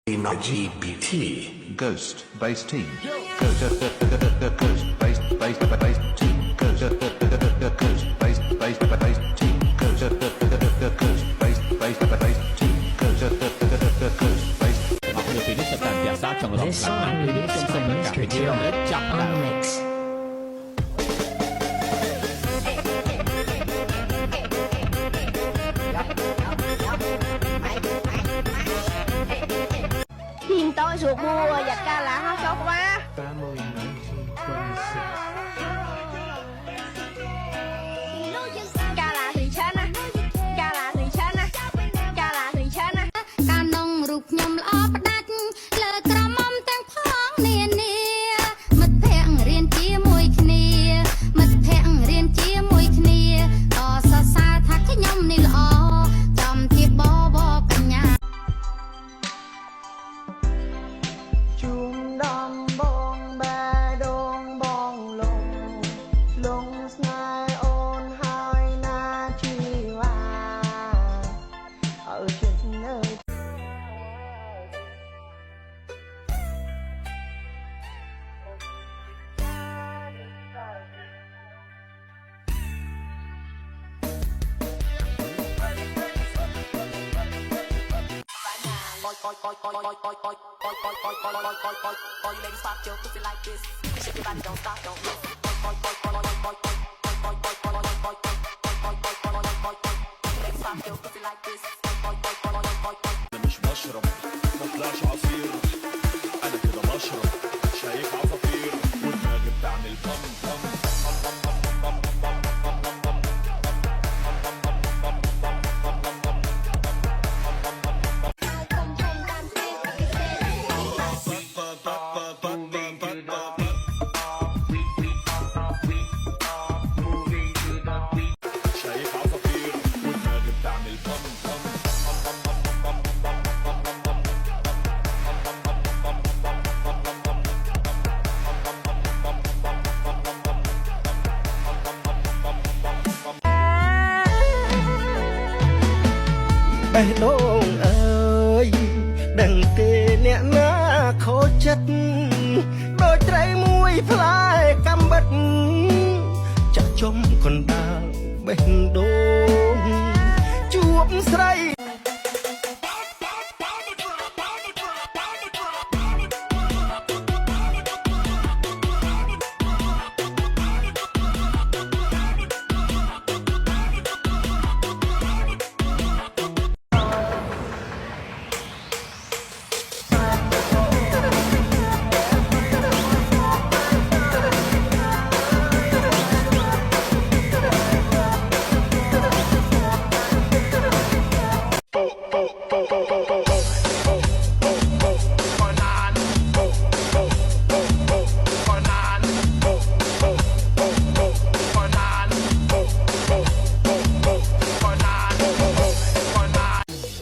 LGBT Ghost Base Team. Ghost Base Team. Ghost Base Team. Ghost Team. Học được thì sẽ tàn giả ra trong lòng This song lắng is trong sân from cả Mr. video Joe hết chặt on đã. the mix. Tìm tôi ruột bùa giặt ca lá hoa sốt quá. Family 1926. Ca lá thủy chân à. Ca lá thủy chân à. Ca lá thủy chân à. កាលនងរូបខ្ញុំល្អផ្ដាច់លើក្រមុំទាំងផងនានាមិត្តភ័ក្តិរៀនជាមួយគ្នាមិត្តភ័ក្តិរៀនជាមួយគ្នាក៏សរសើរថាខ្ញុំនេះល្អចំជាបបកញ្ញា ជួងដំបងបែដងបងលងស្នេហ៍អូនហើយណាជីវ៉ាអើចិត្តនៅ مش بشرب مطلعش عصير انا كده بشرب شايف عصافير ودماغي بتعمل بم بم شايف عصافير ودماغي بتعمل بم بمបេះដូងអើយដឹងទេអ្នកណាខូចចិត្តដូចត្រីមួយផ្លែកំបិតចាក់ចំកណ្ដាលបេះដូងជួបស្រី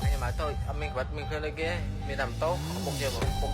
anh mà thôi mình khơi lên kia mình làm tốt một giờ một